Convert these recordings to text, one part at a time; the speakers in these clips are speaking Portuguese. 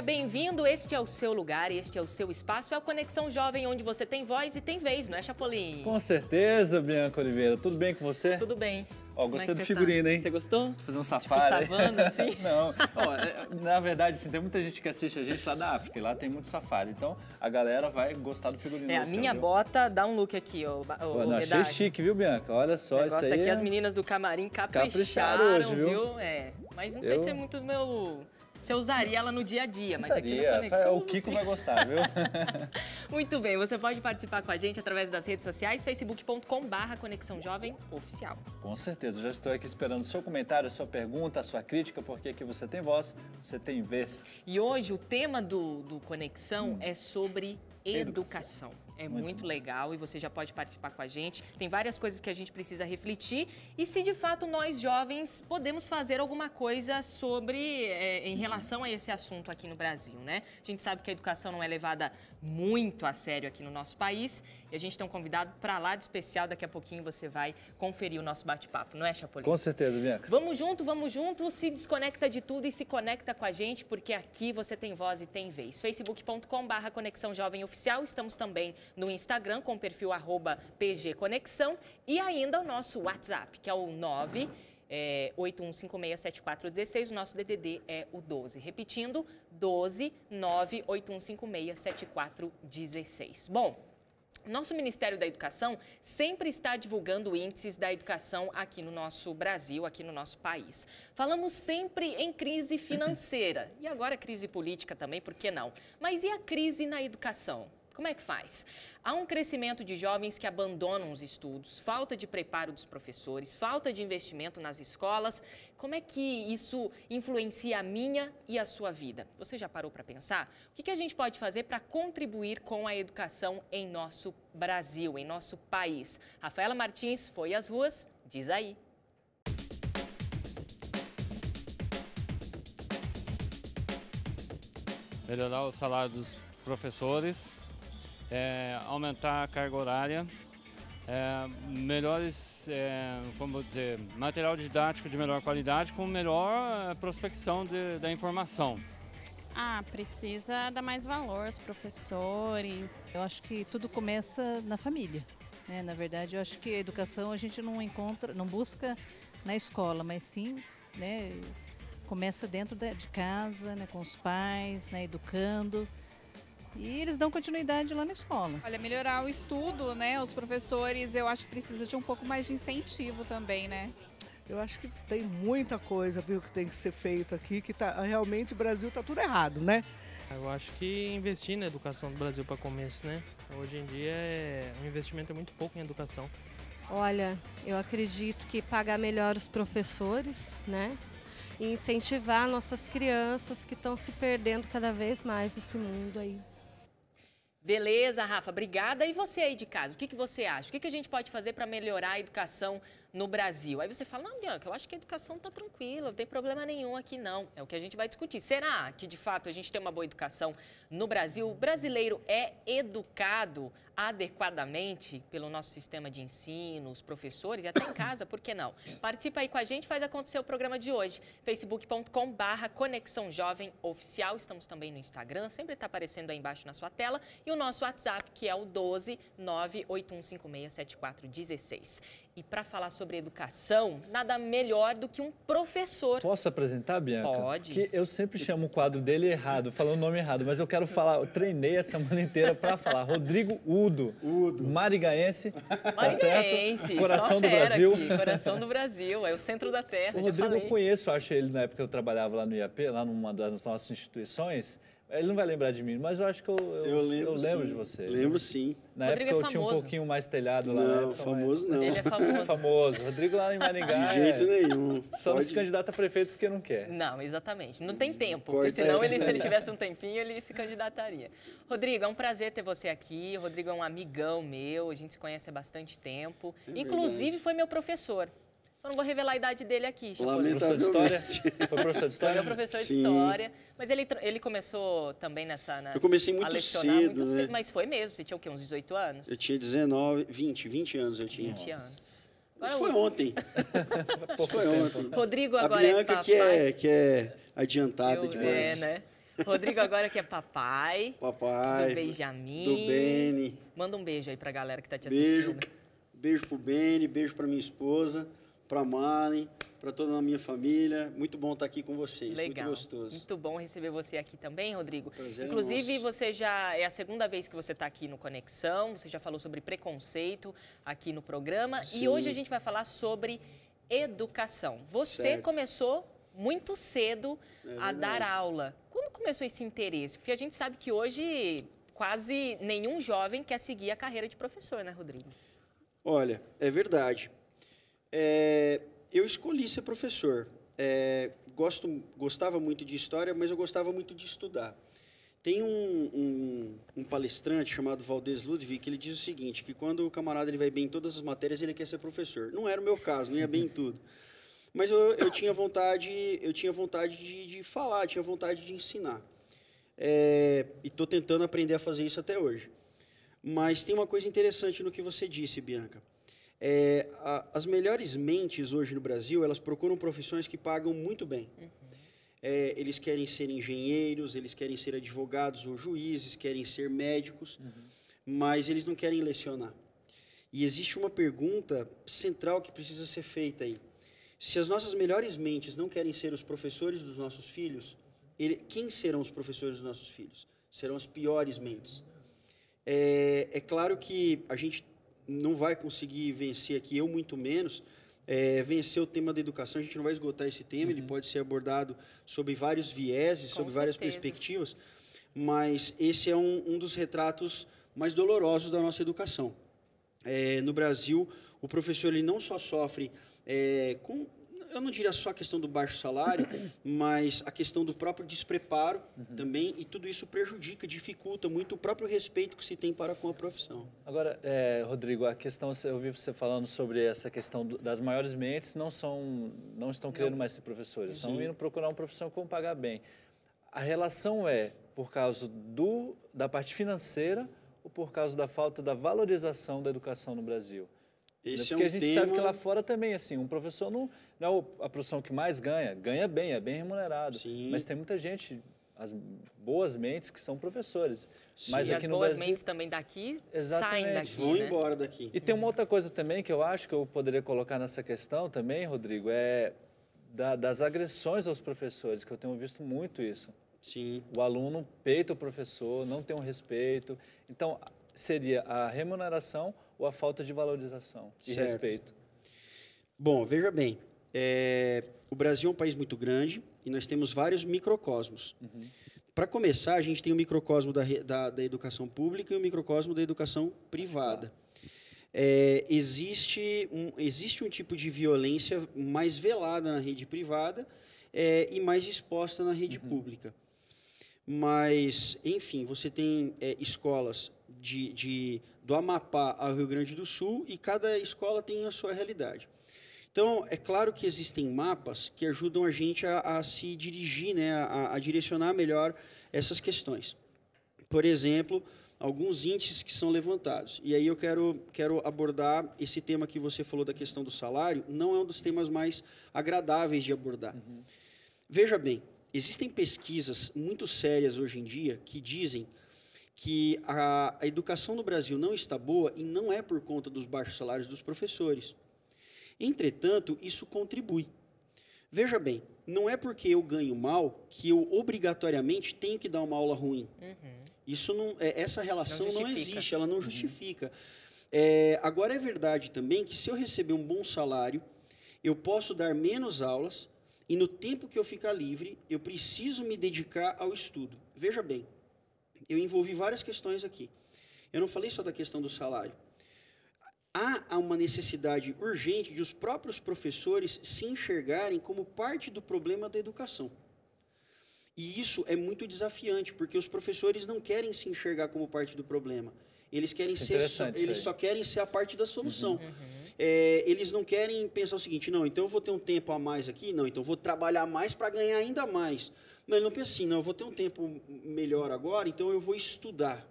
bem-vindo. Este é o seu lugar, este é o seu espaço. É o Conexão Jovem, onde você tem voz e tem vez, não é, Chapolin? Com certeza, Bianca Oliveira. Tudo bem com você? Tudo bem. Ó, gostei do figurino, hein? Você gostou? Vou fazer um safari. Tipo, savana, assim? Não. Ó, na verdade, assim, tem muita gente que assiste a gente lá da África, e lá tem muito safari. Então, a galera vai gostar do figurino. A minha bota dá um look aqui, Não, achei chique, viu, Bianca? Olha só, isso aí. Aqui as meninas do camarim capricharam hoje, viu? Mas não sei se é muito do meu... Se eu usaria ela no dia a dia, mas aqui no Conexão... O Kiko vai gostar, viu? Muito bem, você pode participar com a gente através das redes sociais, facebook.com/Conexão Jovem Oficial. Com certeza, já estou aqui esperando o seu comentário, a sua pergunta, a sua crítica, porque aqui você tem voz, você tem vez. E hoje o tema do Conexão é sobre educação. É muito legal e você já pode participar com a gente. Tem várias coisas que a gente precisa refletir e se de fato nós jovens podemos fazer alguma coisa sobre, em relação a esse assunto aqui no Brasil, né? A gente sabe que a educação não é levada muito a sério aqui no nosso país e a gente tem um convidado para lá de especial. Daqui a pouquinho você vai conferir o nosso bate-papo, não é, Chapolin? Com certeza, Bianca. Vamos junto, se desconecta de tudo e se conecta com a gente, porque aqui você tem voz e tem vez. facebook.com/Conexão Jovem Oficial, estamos também no Instagram com o perfil @PGConexão e ainda o nosso WhatsApp, que é o 981567416, o nosso DDD é o 12. Repetindo, 12 981567416. Bom, nosso Ministério da Educação sempre está divulgando índices da educação aqui no nosso Brasil, aqui no nosso país. Falamos sempre em crise financeira e agora crise política também, por que não? Mas e a crise na educação? Como é que faz? Há um crescimento de jovens que abandonam os estudos, falta de preparo dos professores, falta de investimento nas escolas. Como é que isso influencia a minha e a sua vida? Você já parou para pensar? O que a gente pode fazer para contribuir com a educação em nosso Brasil, em nosso país? Rafaela Martins foi às ruas, diz aí. Melhorar o salário dos professores, aumentar a carga horária, melhores, como vou dizer, material didático de melhor qualidade com melhor prospecção da informação. Precisa dar mais valor aos professores. Eu acho que tudo começa na família, né? Na verdade, eu acho que a educação a gente não busca na escola, mas sim, né, começa dentro de casa, né, com os pais, né, educando. E eles dão continuidade lá na escola. Olha, melhorar o estudo, né? Os professores, eu acho que precisa de um pouco mais de incentivo também, né? Eu acho que tem muita coisa, viu, que tem que ser feito aqui, que realmente o Brasil tá tudo errado, né? Eu acho que investir na educação do Brasil para começo, né? Hoje em dia o investimento é muito pouco em educação. Olha, eu acredito que pagar melhor os professores, né? E incentivar nossas crianças que estão se perdendo cada vez mais nesse mundo aí. Beleza, Rafa, obrigada. E você aí de casa, o que você acha? O que a gente pode fazer para melhorar a educação no Brasil? Aí você fala, não, Bianca, eu acho que a educação está tranquila, não tem problema nenhum aqui não. É o que a gente vai discutir. Será que, de fato, a gente tem uma boa educação no Brasil? O brasileiro é educado adequadamente pelo nosso sistema de ensino, os professores e até em casa, por que não? Participa aí com a gente, faz acontecer o programa de hoje. facebook.com/Conexão Jovem Oficial. Estamos também no Instagram, sempre está aparecendo aí embaixo na sua tela. E o nosso WhatsApp, que é o 12 981567416. E para falar sobre educação, nada melhor do que um professor. Posso apresentar, Bianca? Pode. Porque eu sempre chamo o quadro dele errado, falando o nome errado, mas eu quero falar, eu treinei a semana inteira para falar. Rodrigo Udo. Marigaense, tá certo? Coração do Brasil. Aqui, coração do Brasil, é o centro da terra. O Rodrigo eu conheço, acho ele na época que eu trabalhava lá no IAP, lá numa das nossas instituições. Ele não vai lembrar de mim, mas eu acho que eu lembro de você. Lembro sim. Na época eu tinha um pouquinho mais telhado lá. Não, famoso não. Ele é famoso. Famoso. Rodrigo lá em Maringá. De jeito nenhum. Só não se candidata a prefeito porque não quer. Não, exatamente. Não tem tempo, porque senão se ele tivesse um tempinho, ele se candidataria. Rodrigo, é um prazer ter você aqui. O Rodrigo é um amigão meu, a gente se conhece há bastante tempo. Inclusive foi meu professor. Só não vou revelar a idade dele aqui. Professor de história? Foi professor de história? Foi meu professor de história. Mas ele começou também nessa... Eu comecei muito cedo, né? Mas foi mesmo. Você tinha o quê? Uns 18 anos? Eu tinha 20 anos eu tinha. 20 anos. Agora foi ontem. Foi ontem. Rodrigo agora a Bianca que é adiantada demais. Né? Rodrigo agora que é papai. Papai. Do Benjamin. Do Beni. Manda um beijo aí pra galera que tá te assistindo. Beijo pro Beni, beijo pra minha esposa, pra Mari, pra toda a minha família. Muito bom estar aqui com vocês. Legal. Muito gostoso. Muito bom receber você aqui também, Rodrigo. Prazer Inclusive, nosso. você já é a segunda vez que você está aqui no Conexão. Você já falou sobre preconceito aqui no programa. Sim. E hoje a gente vai falar sobre educação. Você começou muito cedo a dar aula. Quando começou esse interesse? Porque a gente sabe que hoje quase nenhum jovem quer seguir a carreira de professor, né, Rodrigo? Olha, é verdade. Eu escolhi ser professor. Gostava muito de história, mas eu gostava muito de estudar. Tem um palestrante chamado Valdez Ludwig, que ele diz o seguinte, que quando o camarada ele vai bem em todas as matérias, ele quer ser professor. Não era o meu caso, não ia bem em tudo. Mas eu tinha vontade de falar, tinha vontade de ensinar. E estou tentando aprender a fazer isso até hoje. Mas tem uma coisa interessante no que você disse, Bianca. As melhores mentes hoje no Brasil, elas procuram profissões que pagam muito bem. Eles querem ser engenheiros, eles querem ser advogados ou juízes, querem ser médicos, mas eles não querem lecionar. E existe uma pergunta central que precisa ser feita aí. Se as nossas melhores mentes não querem ser os professores dos nossos filhos, quem serão os professores dos nossos filhos? Serão as piores mentes. É claro que a gente não vai conseguir vencer aqui, eu muito menos, vencer o tema da educação. A gente não vai esgotar esse tema, ele pode ser abordado sob vários vieses, sob várias perspectivas, mas esse é um dos retratos mais dolorosos da nossa educação. No Brasil, o professor ele não só sofre eu não diria só a questão do baixo salário, mas a questão do próprio despreparo também, e tudo isso prejudica, dificulta muito o próprio respeito que se tem para com a profissão. Agora, Rodrigo, a questão, eu ouvi você falando sobre essa questão das maiores mentes, não estão querendo mais ser professores, estão indo procurar uma profissão com pagar bem. A relação é por causa da parte financeira ou por causa da falta da valorização da educação no Brasil? Porque a gente sabe que lá fora também, assim, um professor não é a profissão que mais ganha bem, é bem remunerado. Sim. Mas tem muita gente, as boas mentes, que são professores. Sim. Mas e aqui as no boas Brasil, mentes também daqui exatamente, saem daqui, vão embora daqui. E tem uma outra coisa também que eu acho que eu poderia colocar nessa questão também, Rodrigo, das agressões aos professores, que eu tenho visto muito isso. Sim. O aluno peita o professor, não tem um respeito. Então, seria a remuneração ou a falta de valorização e respeito? Bom, veja bem, o Brasil é um país muito grande e nós temos vários microcosmos. Para começar, a gente tem o microcosmo da educação pública e o microcosmo da educação privada. Existe um tipo de violência mais velada na rede privada e mais exposta na rede pública. Mas, enfim, você tem escolas do Amapá ao Rio Grande do Sul e cada escola tem a sua realidade. Então, é claro que existem mapas que ajudam a gente a se dirigir, né, a direcionar melhor essas questões. Por exemplo, alguns índices que são levantados. E aí eu quero abordar esse tema que você falou da questão do salário, não é um dos temas mais agradáveis de abordar. Veja bem, existem pesquisas muito sérias hoje em dia que dizem que a educação no Brasil não está boa e não é por conta dos baixos salários dos professores. Entretanto, isso contribui. Veja bem, não é porque eu ganho mal que eu obrigatoriamente tenho que dar uma aula ruim. Isso essa relação não existe, ela não justifica. Agora, é verdade também que se eu receber um bom salário, eu posso dar menos aulas e no tempo que eu ficar livre, eu preciso me dedicar ao estudo. Veja bem, eu envolvi várias questões aqui. Eu não falei só da questão do salário. Há uma necessidade urgente de os próprios professores se enxergarem como parte do problema da educação. E isso é muito desafiante, porque os professores não querem se enxergar como parte do problema. Eles querem só querem ser a parte da solução. Eles não querem pensar o seguinte, não, então eu vou ter um tempo a mais aqui, não, então eu vou trabalhar mais para ganhar ainda mais. Não, ele não pensa assim, não, eu vou ter um tempo melhor agora, então eu vou estudar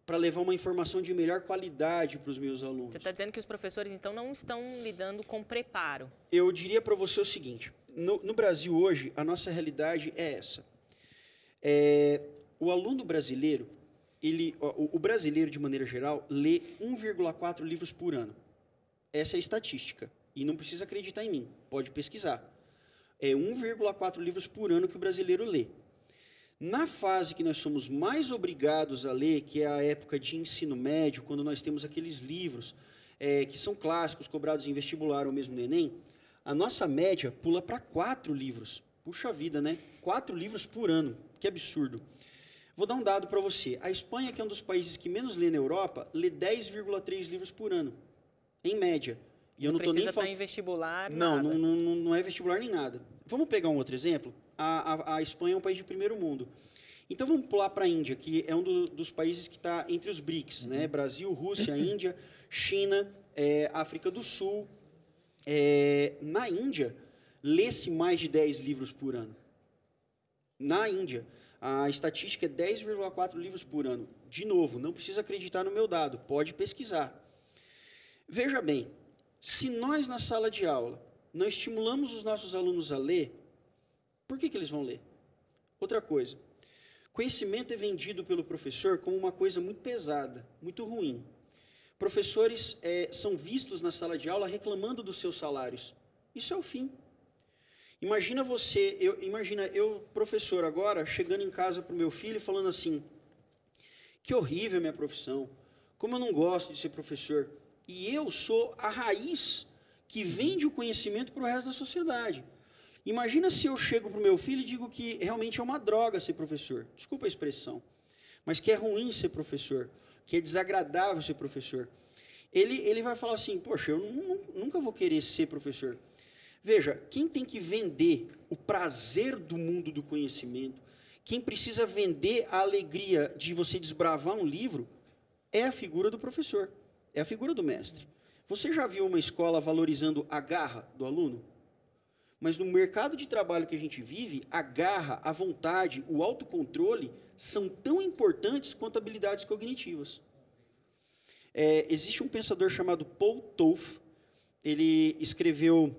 para levar uma informação de melhor qualidade para os meus alunos. Você está dizendo que os professores, então, não estão lidando com preparo? Eu diria para você o seguinte, no Brasil hoje, a nossa realidade é essa. O aluno brasileiro, o brasileiro, de maneira geral, lê 1,4 livros por ano. Essa é a estatística. E não precisa acreditar em mim, pode pesquisar. É 1,4 livros por ano que o brasileiro lê. Na fase que nós somos mais obrigados a ler, que é a época de ensino médio, quando nós temos aqueles livros que são clássicos, cobrados em vestibular ou mesmo no Enem, a nossa média pula para 4 livros. Puxa vida, né? 4 livros por ano, que absurdo. Vou dar um dado para você. A Espanha, que é um dos países que menos lê na Europa, lê 10,3 livros por ano, em média. E eu não estou nem falando em vestibular, não é vestibular nem nada. Vamos pegar um outro exemplo? A Espanha é um país de primeiro mundo. Então vamos pular para a Índia, que é um dos países que está entre os BRICS, né? Brasil, Rússia, Índia, China, África do Sul. Na Índia, lê-se mais de 10 livros por ano. Na Índia, a estatística é 10,4 livros por ano. De novo, não precisa acreditar no meu dado, pode pesquisar. Veja bem, se nós na sala de aula não estimulamos os nossos alunos a ler, por que eles vão ler? Outra coisa, conhecimento é vendido pelo professor como uma coisa muito pesada, muito ruim. Professores são vistos na sala de aula reclamando dos seus salários. Isso é o fim. Imagina eu, professor, agora, chegando em casa para o meu filho e falando assim, que horrível a minha profissão, como eu não gosto de ser professor. E eu sou a raiz que vende o conhecimento para o resto da sociedade. Imagina se eu chego para o meu filho e digo que realmente é uma droga ser professor. Desculpa a expressão. Mas que é ruim ser professor, que é desagradável ser professor. Ele vai falar assim, poxa, eu nunca vou querer ser professor. Veja, quem tem que vender o prazer do mundo do conhecimento, quem precisa vender a alegria de você desbravar um livro, é a figura do professor, é a figura do mestre. Você já viu uma escola valorizando a garra do aluno? Mas no mercado de trabalho que a gente vive, a garra, a vontade, o autocontrole são tão importantes quanto habilidades cognitivas. Existe um pensador chamado Paul Toff, ele escreveu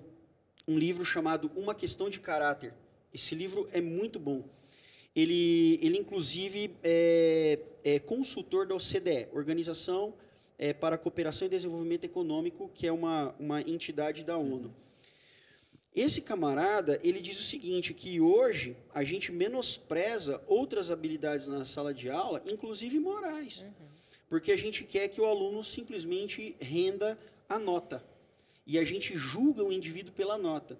um livro chamado Uma Questão de Caráter. Esse livro é muito bom. Ele inclusive, é consultor da OCDE, Organização para a Cooperação e Desenvolvimento Econômico, que é uma entidade da ONU. Esse camarada, ele diz o seguinte, que hoje a gente menospreza outras habilidades na sala de aula, inclusive morais, porque a gente quer que o aluno simplesmente renda a nota. E a gente julga o indivíduo pela nota.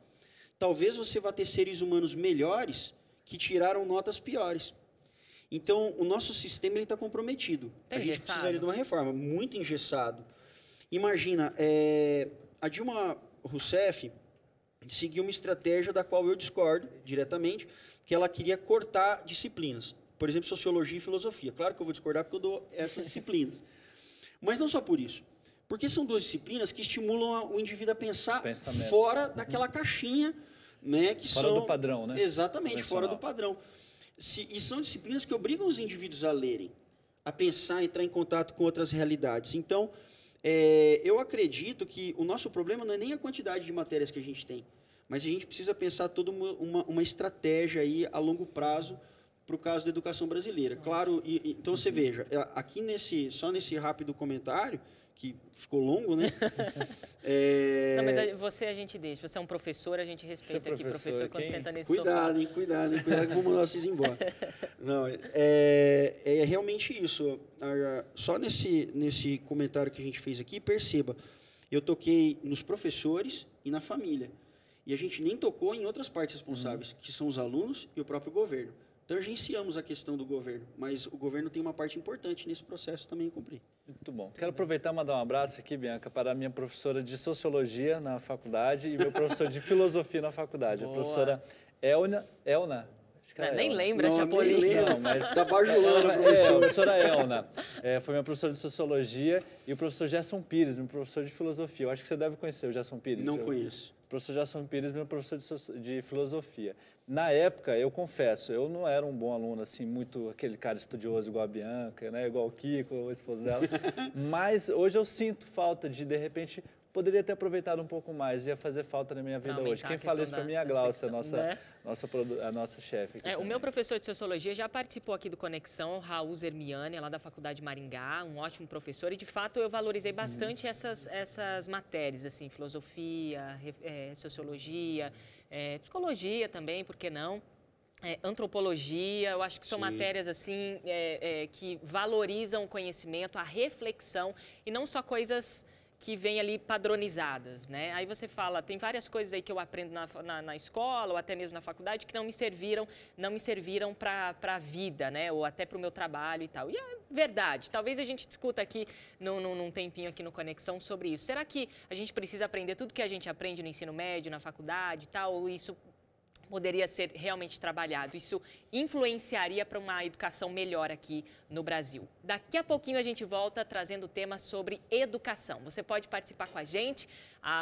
Talvez você vá ter seres humanos melhores que tiraram notas piores. Então, o nosso sistema está comprometido. A gente precisaria de uma reforma, muito engessado. Imagina, a Dilma Rousseff seguiu uma estratégia da qual eu discordo diretamente, que ela queria cortar disciplinas. Por exemplo, sociologia e filosofia. Claro que eu vou discordar porque eu dou essas disciplinas. Mas não só por isso. Porque são 2 disciplinas que estimulam o indivíduo a pensar fora daquela caixinha, né, que fora do padrão, né? Exatamente, fora do padrão. E são disciplinas que obrigam os indivíduos a lerem, a pensar, entrar em contato com outras realidades. Então, eu acredito que o nosso problema não é nem a quantidade de matérias que a gente tem, mas a gente precisa pensar toda uma estratégia aí a longo prazo para o caso da educação brasileira. Claro, então você veja, aqui só nesse rápido comentário, que ficou longo, né? Não, mas você a gente deixa. Você é um professor, a gente respeita aqui, professor, quando senta nesse sofá. Cuidado que eu vou mandar vocês embora. Não, realmente isso. Só nesse comentário que a gente fez aqui, perceba, eu toquei nos professores e na família. E a gente nem tocou em outras partes responsáveis, que são os alunos e o próprio governo. Tangenciamos a questão do governo, mas o governo tem uma parte importante nesse processo também a cumprir. Muito bom. Quero aproveitar e mandar um abraço aqui, Bianca, para a minha professora de Sociologia na faculdade e meu professor de Filosofia na faculdade, a professora Elna. Nem lembra, Chapolin. Não, mas está bajulando, a professora Elna. Foi minha professora de Sociologia e o professor Gerson Pires, meu professor de Filosofia. Eu acho que você deve conhecer o Gerson Pires. Não conheço. O professor Gerson Pires, meu professor de Filosofia. Na época, eu confesso, eu não era um bom aluno, assim, muito aquele cara estudioso igual a Bianca, né, igual o Kiko, o esposo dela. Mas hoje eu sinto falta de repente, poderia ter aproveitado um pouco mais, ia fazer falta na minha vida hoje. Quem fala isso para mim é a Glaucia, a nossa chefe. O meu professor de Sociologia já participou aqui do Conexão, Raul Zermiani, lá da Faculdade de Maringá, um ótimo professor, e de fato eu valorizei bastante essas matérias, assim, filosofia, sociologia, psicologia também, por que não? Antropologia, eu acho que são matérias assim que valorizam o conhecimento, a reflexão e não só coisas que vêm ali padronizadas, né? Aí você fala, tem várias coisas aí que eu aprendo na escola ou até mesmo na faculdade que não me serviram para a vida, né? Ou até para o meu trabalho e tal. E é verdade. Talvez a gente discuta aqui num tempinho aqui no Conexão sobre isso. Será que a gente precisa aprender tudo que a gente aprende no ensino médio, na faculdade e tal, ou isso poderia ser realmente trabalhado? Isso influenciaria para uma educação melhor aqui no Brasil. Daqui a pouquinho a gente volta trazendo temas sobre educação. Você pode participar com a gente,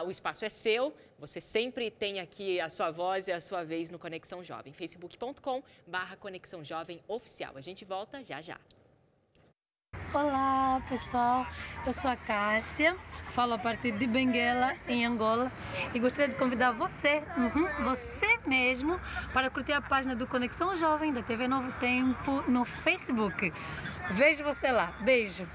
o espaço é seu, você sempre tem aqui a sua voz e a sua vez no Conexão Jovem, facebook.com/Conexão Jovem Oficial. A gente volta já já. Olá pessoal, eu sou a Cássia, falo a partir de Benguela, em Angola, e gostaria de convidar você mesmo, para curtir a página do Conexão Jovem da TV Novo Tempo no Facebook. Vejo você lá, beijo!